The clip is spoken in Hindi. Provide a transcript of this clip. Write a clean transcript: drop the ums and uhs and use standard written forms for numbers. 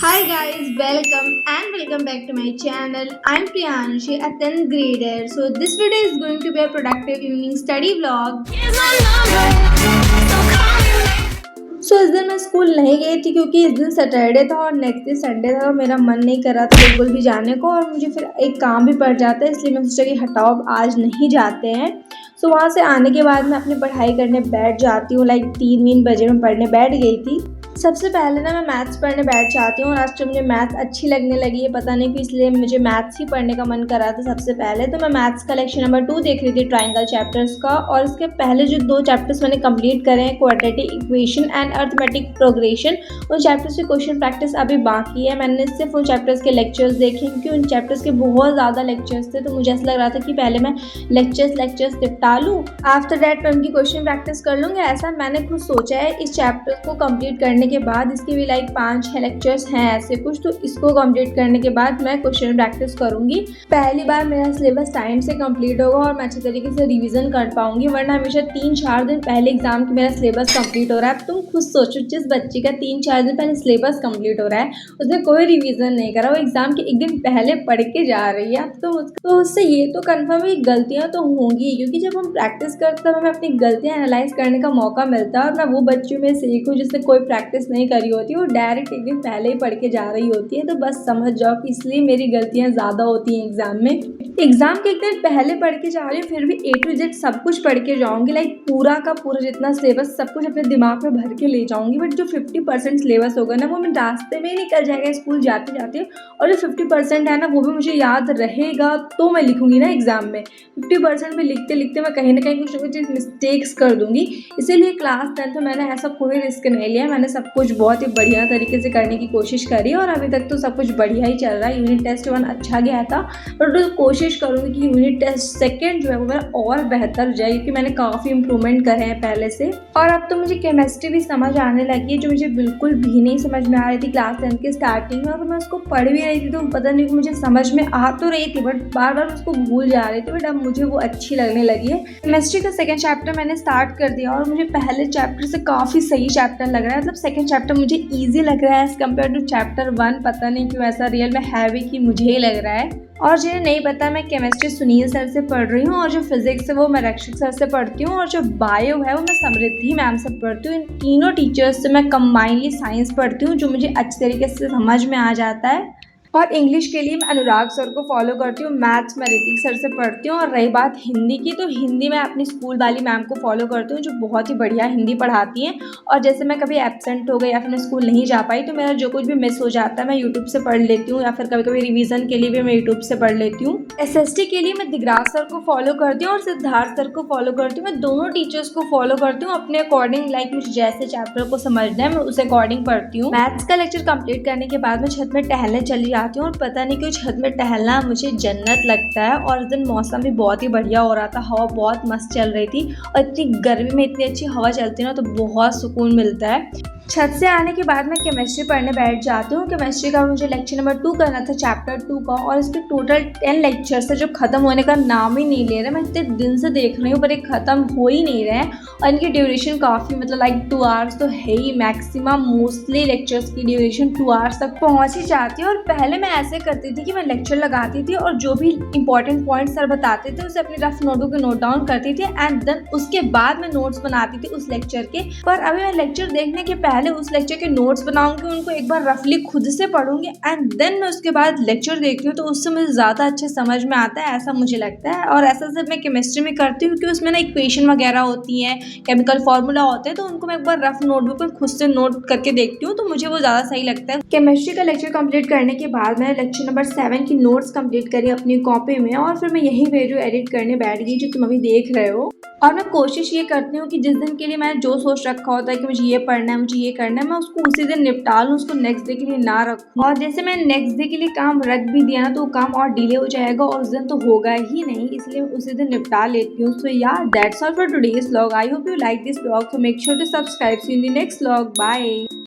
Hi guys, welcome back to my channel. I'm Priyanshi, a 10th grader. So this video is going to be a productive evening study vlog. इस दिन मैं स्कूल नहीं गई थी क्योंकि इस दिन सैटरडे था और नेक्स्ट डे संडे था और मेरा मन नहीं कर रहा था बिल्कुल भी जाने को और मुझे फिर एक काम भी पड़ जाता है, इसलिए मैं सोचा कि हटाओ अब आज नहीं जाते हैं। वहाँ से आने के बाद मैं अपनी पढ़ाई करने बैठ जाती हूँ। 3 बजे मैं पढ़ने बैठ गई थी। सबसे पहले ना मैं मैथ्स पढ़ने बैठ जाती हूँ और आज तो मुझे मैथ्स अच्छी लगने लगी है, पता नहीं क्यों, इसलिए मुझे मैथ्स ही पढ़ने का मन कर रहा था। सबसे पहले तो मैं मैथ्स का लेक्चर नंबर 2 देख रही थी, ट्राइंगल चैप्टर्स का, और इसके पहले जो 2 चैप्टर्स मैंने कंप्लीट करे हैं, quadratic equation and arithmetic progression, उन चैप्टर्स की क्वेश्चन प्रैक्टिस अभी बाकी है। मैंने सिर्फ उन चैप्टर्स के लेक्चर्स देखे क्योंकि उन चैप्टर्स के बहुत ज़्यादा लेक्चर्स थे, तो मुझे ऐसा लग रहा था कि पहले मैं लेक्चर्स निपटा लूँ, आफ्टर दैट मैं उनकी क्वेश्चन प्रैक्टिस कर लूँगी। ऐसा मैंने खुद सोचा है। इस चैप्टर को कंप्लीट करने के बाद इसके भी 5-6 लेक्चर्स हैं ऐसे कुछ, तो इसको कंप्लीट करने के बाद मैं क्वेश्चन प्रैक्टिस करूंगी। पहली बार मेरा सिलेबस टाइम से कंप्लीट होगा और मैं अच्छे तरीके से रिवीजन कर पाऊंगी, वरना हमेशा 3-4 दिन पहले एग्जाम की मेरा सिलेबस कंप्लीट हो रहा है। अब तुम खुद सोचो, जिस बच्चे का 3-4 दिन पहले सिलेबस कंप्लीट हो रहा है, उसने कोई रिविजन नहीं करा, वो एग्जाम के एक दिन पहले पढ़ के जा रही है, अब तो उससे ये तो कन्फर्म है गलतियाँ तो होंगी, क्योंकि जब हम प्रैक्टिस करते हैं हमें अपनी गलतियाँ एनालाइज करने का मौका मिलता है। और मैं वो बच्चों में से एक हूँ जिससे कोई प्रैक्टिस नहीं करी होती, वो डायरेक्ट एक दिन पहले ही पढ़ के जा रही होती है, तो बस समझ जाओ कि इसलिए मेरी गलतियां ज़्यादा होती हैं एग्जाम में। एग्जाम के एक दिन पहले पढ़ के जा रही हूँ, फिर भी A to Z सब कुछ पढ़ के जाऊँगी, पूरा का पूरा जितना सिलेबस सब कुछ अपने दिमाग में भर के ले जाऊँगी। बट जो 50% सिलेबस होगा ना, वो मैं रास्ते में ही निकल जाएगा स्कूल जाते जाते, और जो 50% है ना, वो भी मुझे याद रहेगा तो मैं लिखूँगी ना एग्जाम में। 50% में लिखते लिखते मैं कहीं ना कहीं कुछ ना कुछ मिस्टेक्स कर दूँगी, इसीलिए क्लास 10 में मैंने ऐसा कोई रिस्क नहीं लिया। मैंने सब कुछ बहुत ही बढ़िया तरीके से करने की कोशिश करी और अभी तक तो सब कुछ बढ़िया ही चल रहा है। यूनिट टेस्ट 1 अच्छा गया था, बट कोशिश करूँगी कि यूनिट टेस्ट 2 जो है वो मेरा और बेहतर जाए, क्योंकि मैंने काफ़ी इंप्रूवमेंट करे हैं पहले से। और अब तो मुझे केमिस्ट्री भी समझ आने लगी है, जो मुझे बिल्कुल भी नहीं समझ में आ रही थी क्लास 10 के स्टार्टिंग में, और मैं उसको पढ़ भी रही थी तो पता नहीं मुझे समझ में आ तो रही थी, बट बार बार उसको भूल जा रही थी, बट अब मुझे वो अच्छी लगने लगी है। केमिस्ट्री का 2nd चैप्टर मैंने स्टार्ट कर दिया और मुझे पहले चैप्टर से काफ़ी सही चैप्टर लग रहा है, मतलब 2nd चैप्टर मुझे ईजी लग रहा है एज कम्पेयर टू चैप्टर 1। पता नहीं क्यों ऐसा रियल में हैवी की मुझे ही लग रहा है। और जिन्हें नहीं पता, मैं केमिस्ट्री सुनील सर से पढ़ रही हूँ, और जो फिजिक्स है वो मैं रक्षित सर से पढ़ती हूँ, और जो बायो है वो मैं समृद्धि मैम से पढ़ती हूँ। इन तीनों टीचर्स से मैं कंबाइनली साइंस पढ़ती हूँ, जो मुझे अच्छे तरीके से समझ में आ जाता है। और इंग्लिश के लिए मैं अनुराग सर को फॉलो करती हूँ, मैथ्स मैं ऋतिक सर से पढ़ती हूँ, और रही बात हिंदी की, तो हिंदी मैं अपनी स्कूल वाली मैम को फॉलो करती हूँ, जो बहुत ही बढ़िया हिंदी पढ़ाती हैं। और जैसे मैं कभी एब्सेंट हो गई या फिर मैं स्कूल नहीं जा पाई, तो मेरा जो कुछ भी मिस हो जाता है मैं यूट्यूब से पढ़ लेती हूँ, या फिर कभी कभी रिवीजन के लिए भी मैं यूट्यूब से पढ़ लेती हूँ। SST के लिए मैं दिगराज सर को फॉलो करती हूँ और सिद्धार्थ सर को फॉलो करती हूँ। मैं दोनों टीचर्स को फॉलो करती हूँ अपने अकॉर्डिंग, मुझे जैसे चैप्टर को समझना है मैं उस अकॉर्डिंग पढ़ती हूँ। मैथ्स का लेक्चर कंप्लीट करने के बाद मैं छत में टहलने चली जाती हूँ, और पता नहीं क्यों छत में टहलना मुझे जन्नत लगता है। और इस दिन मौसम भी बहुत ही बढ़िया हो रहा था, हवा बहुत मस्त चल रही थी, और इतनी गर्मी में इतनी अच्छी हवा चलती है ना, तो बहुत सुकून मिलता है। छत से आने के बाद मैं केमिस्ट्री पढ़ने बैठ जाती हूँ। केमिस्ट्री का मुझे लेक्चर नंबर 2 करना था, चैप्टर 2 का, और इसके टोटल 10 लेक्चर्स है जो खत्म होने का नाम ही नहीं ले रहे। मैं इतने दिन से देख रही हूँ पर ये खत्म हो ही नहीं रहे हैं, और इनकी ड्यूरेशन काफ़ी, मतलब 2 आवर्स तो है ही मैक्सिमम। मोस्टली लेक्चर्स की ड्यूरेशन 2 आवर्स तक पहुँच ही जाती है। और पहले मैं ऐसे करती थी कि मैं लेक्चर लगाती थी और जो भी इंपॉर्टेंट पॉइंट सर बताते थे उसे अपनी रफ नोटबुक में नोट डाउन करती थी, एंड देन उसके बाद मैं नोट्स बनाती थी उस लेक्चर के। पर अभी मैं लेक्चर देखने के पहले उस लेक्चर के नोट्स बनाऊंगी, उनको एक बार रफली खुद से पढ़ूंगी, एंड देन मैं उसके बाद लेक्चर देखती हूँ, तो उससे मुझे ज़्यादा अच्छे समझ में आता है, ऐसा मुझे लगता है। और ऐसा सिर्फ मैं केमिस्ट्री में करती हूँ क्योंकि उसमें ना इक्वेशन वगैरह होती हैं, केमिकल फार्मूला होते हैं, तो उनको मैं एक बार रफ नोटबुक में खुद से नोट करके देखती हूँ, तो मुझे वो ज़्यादा सही लगता है। केमिस्ट्री का लेक्चर कंप्लीट करने के बाद मैंने लेक्चर नंबर 7 की नोट्स कंप्लीट करी अपनी कॉपी में, और फिर मैं यही वीडियो एडिट करने बैठ गई जो तुम अभी देख रहे हो। और मैं कोशिश ये करती हूँ कि जिस दिन के लिए मैंने जो सोच रखा होता है कि मुझे ये पढ़ना है, मुझे ये करना है, मैं उसको उसी दिन निपटा लूँ, उसको नेक्स्ट डे के लिए ना रखूँ। और जैसे मैं नेक्स्ट डे के लिए काम रख भी दिया ना, तो वो काम और डिले हो जाएगा और उस दिन तो होगा ही नहीं, इसलिए मैं उसी दिन निपटा लेती हूँ। सो या that's all for today's vlog. I hope you like this vlog, so make sure to subscribe. See you in the next vlog. Bye.